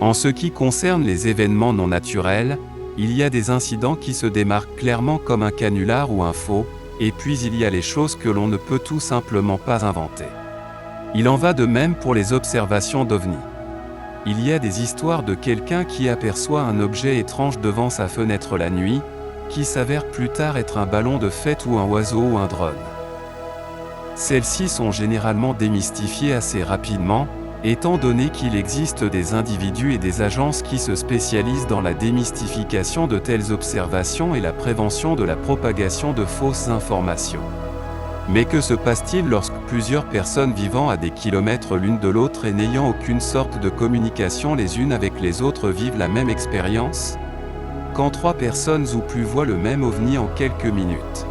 En ce qui concerne les événements non naturels, il y a des incidents qui se démarquent clairement comme un canular ou un faux, et puis il y a les choses que l'on ne peut tout simplement pas inventer. Il en va de même pour les observations d'OVNI. Il y a des histoires de quelqu'un qui aperçoit un objet étrange devant sa fenêtre la nuit, qui s'avère plus tard être un ballon de fête ou un oiseau ou un drone. Celles-ci sont généralement démystifiées assez rapidement, étant donné qu'il existe des individus et des agences qui se spécialisent dans la démystification de telles observations et la prévention de la propagation de fausses informations. Mais que se passe-t-il lorsque plusieurs personnes vivant à des kilomètres l'une de l'autre et n'ayant aucune sorte de communication les unes avec les autres vivent la même expérience? Quand 3 personnes ou plus voient le même ovni en quelques minutes?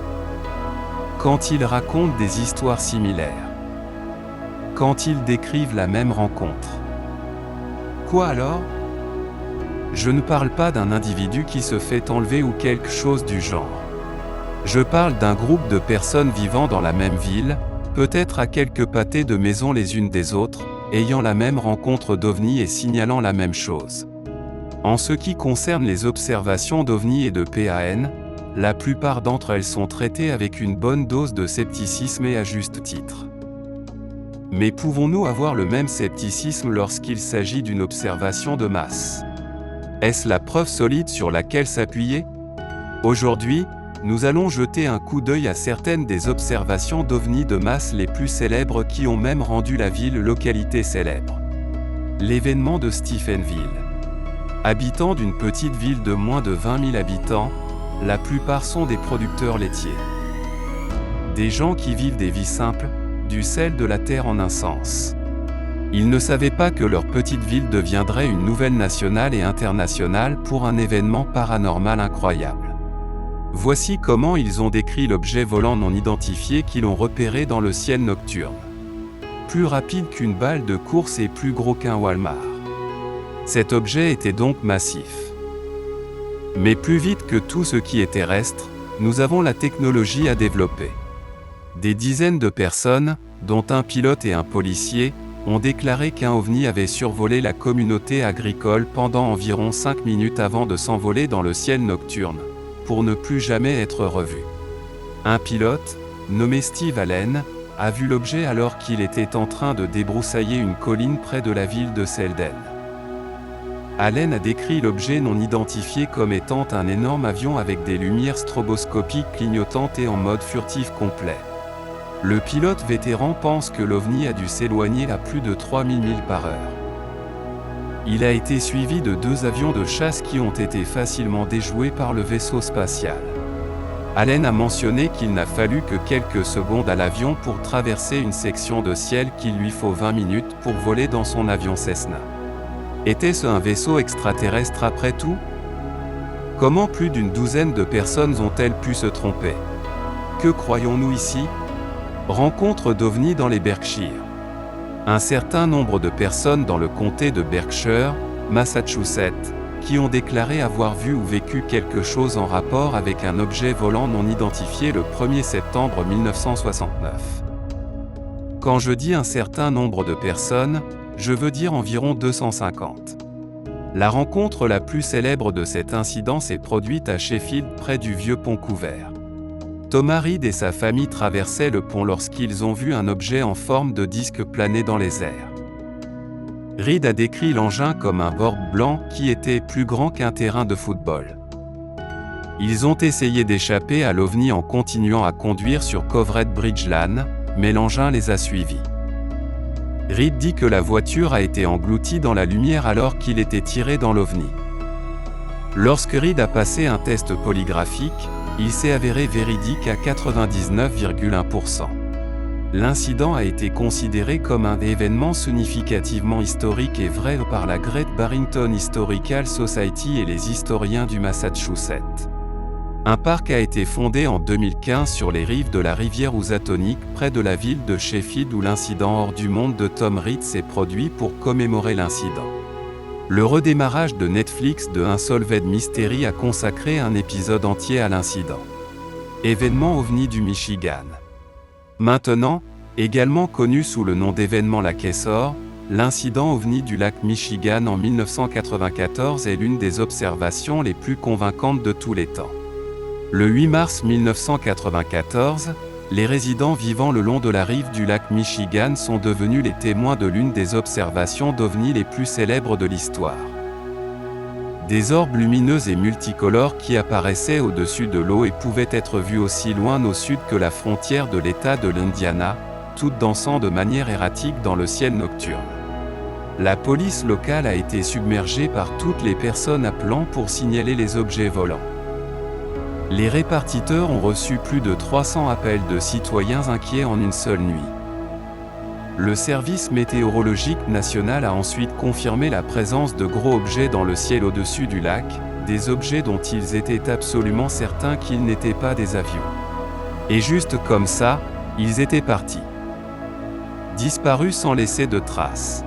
Quand ils racontent des histoires similaires? Quand ils décrivent la même rencontre? Quoi alors? Je ne parle pas d'un individu qui se fait enlever ou quelque chose du genre. Je parle d'un groupe de personnes vivant dans la même ville, peut-être à quelques pâtés de maisons les unes des autres, ayant la même rencontre d'OVNI et signalant la même chose. En ce qui concerne les observations d'OVNI et de PAN, la plupart d'entre elles sont traitées avec une bonne dose de scepticisme et à juste titre. Mais pouvons-nous avoir le même scepticisme lorsqu'il s'agit d'une observation de masse? Est-ce la preuve solide sur laquelle s'appuyer? Aujourd'hui, nous allons jeter un coup d'œil à certaines des observations d'OVNI de masse les plus célèbres qui ont même rendu la ville localité célèbre. L'événement de Stephenville. Habitants d'une petite ville de moins de 20 000 habitants, la plupart sont des producteurs laitiers. Des gens qui vivent des vies simples, du sel de la terre en un sens. Ils ne savaient pas que leur petite ville deviendrait une nouvelle nationale et internationale pour un événement paranormal incroyable. Voici comment ils ont décrit l'objet volant non identifié qu'ils ont repéré dans le ciel nocturne. Plus rapide qu'une balle de course et plus gros qu'un Walmart. Cet objet était donc massif. Mais plus vite que tout ce qui est terrestre, nous avons la technologie à développer. Des dizaines de personnes, dont un pilote et un policier, ont déclaré qu'un OVNI avait survolé la communauté agricole pendant environ 5 minutes avant de s'envoler dans le ciel nocturne, pour ne plus jamais être revu. Un pilote, nommé Steve Allen, a vu l'objet alors qu'il était en train de débroussailler une colline près de la ville de Selden. Allen a décrit l'objet non identifié comme étant un énorme avion avec des lumières stroboscopiques clignotantes et en mode furtif complet. Le pilote vétéran pense que l'OVNI a dû s'éloigner à plus de 3000 milles par heure. Il a été suivi de 2 avions de chasse qui ont été facilement déjoués par le vaisseau spatial. Allen a mentionné qu'il n'a fallu que quelques secondes à l'avion pour traverser une section de ciel qu'il lui faut 20 minutes pour voler dans son avion Cessna. Était-ce un vaisseau extraterrestre après tout? Comment plus d'une douzaine de personnes ont-elles pu se tromper? Que croyons-nous ici? Rencontre d'OVNI dans les Berkshires. Un certain nombre de personnes dans le comté de Berkshire, Massachusetts, qui ont déclaré avoir vu ou vécu quelque chose en rapport avec un objet volant non identifié le 1er septembre 1969. Quand je dis un certain nombre de personnes, je veux dire environ 250. La rencontre la plus célèbre de cet incident s'est produite à Sheffield près du vieux pont couvert. Thomas Reid et sa famille traversaient le pont lorsqu'ils ont vu un objet en forme de disque planer dans les airs. Reid a décrit l'engin comme un board blanc qui était plus grand qu'un terrain de football. Ils ont essayé d'échapper à l'OVNI en continuant à conduire sur Covered Bridge Lane, mais l'engin les a suivis. Reid dit que la voiture a été engloutie dans la lumière alors qu'il était tiré dans l'OVNI. Lorsque Reid a passé un test polygraphique, il s'est avéré véridique à 99,1%. L'incident a été considéré comme un événement significativement historique et vrai par la Great Barrington Historical Society et les historiens du Massachusetts. Un parc a été fondé en 2015 sur les rives de la rivière Housatonic près de la ville de Sheffield où l'incident hors du monde de Tom Reid s'est produit pour commémorer l'incident. Le redémarrage de Netflix de Unsolved Mystery a consacré un épisode entier à l'incident. Événement OVNI du Michigan. Maintenant, également connu sous le nom d'événement La Kessor, l'incident ovni du lac Michigan en 1994 est l'une des observations les plus convaincantes de tous les temps. Le 8 mars 1994, les résidents vivant le long de la rive du lac Michigan sont devenus les témoins de l'une des observations d'ovnis les plus célèbres de l'histoire. Des orbes lumineux et multicolores qui apparaissaient au-dessus de l'eau et pouvaient être vus aussi loin au sud que la frontière de l'État de l'Indiana, toutes dansant de manière erratique dans le ciel nocturne. La police locale a été submergée par toutes les personnes appelant pour signaler les objets volants. Les répartiteurs ont reçu plus de 300 appels de citoyens inquiets en une seule nuit. Le service météorologique national a ensuite confirmé la présence de gros objets dans le ciel au-dessus du lac, des objets dont ils étaient absolument certains qu'ils n'étaient pas des avions. Et juste comme ça, ils étaient partis. Disparus sans laisser de traces.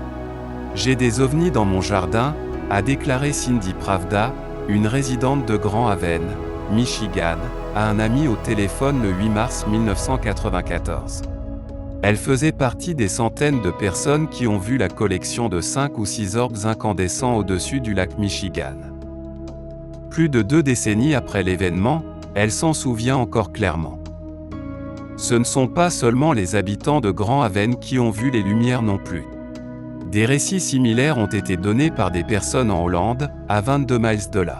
J'ai des ovnis dans mon jardin, a déclaré Cindy Pravda, une résidente de Grand Haven, Michigan, à un ami au téléphone le 8 mars 1994. Elle faisait partie des centaines de personnes qui ont vu la collection de 5 ou 6 orbes incandescents au-dessus du lac Michigan. Plus de 2 décennies après l'événement, elle s'en souvient encore clairement. Ce ne sont pas seulement les habitants de Grand Haven qui ont vu les lumières non plus. Des récits similaires ont été donnés par des personnes en Hollande, à 22 miles de là.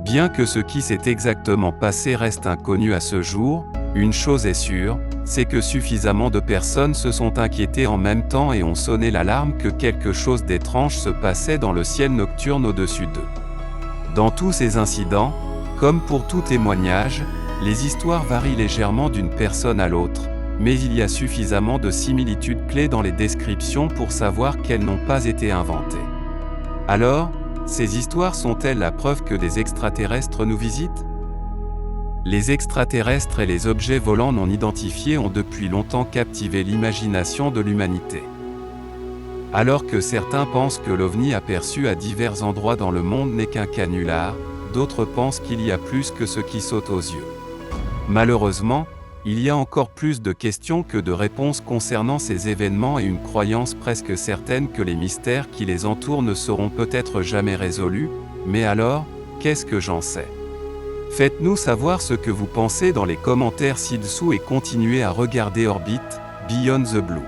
Bien que ce qui s'est exactement passé reste inconnu à ce jour, une chose est sûre, c'est que suffisamment de personnes se sont inquiétées en même temps et ont sonné l'alarme que quelque chose d'étrange se passait dans le ciel nocturne au-dessus d'eux. Dans tous ces incidents, comme pour tout témoignage, les histoires varient légèrement d'une personne à l'autre, mais il y a suffisamment de similitudes clés dans les descriptions pour savoir qu'elles n'ont pas été inventées. Alors, ces histoires sont-elles la preuve que des extraterrestres nous visitent ? Les extraterrestres et les objets volants non identifiés ont depuis longtemps captivé l'imagination de l'humanité. Alors que certains pensent que l'OVNI aperçu à divers endroits dans le monde n'est qu'un canular, d'autres pensent qu'il y a plus que ce qui saute aux yeux. Malheureusement, il y a encore plus de questions que de réponses concernant ces événements et une croyance presque certaine que les mystères qui les entourent ne seront peut-être jamais résolus, mais alors, qu'est-ce que j'en sais ? Faites-nous savoir ce que vous pensez dans les commentaires ci-dessous et continuez à regarder Orbit, Beyond the Blue.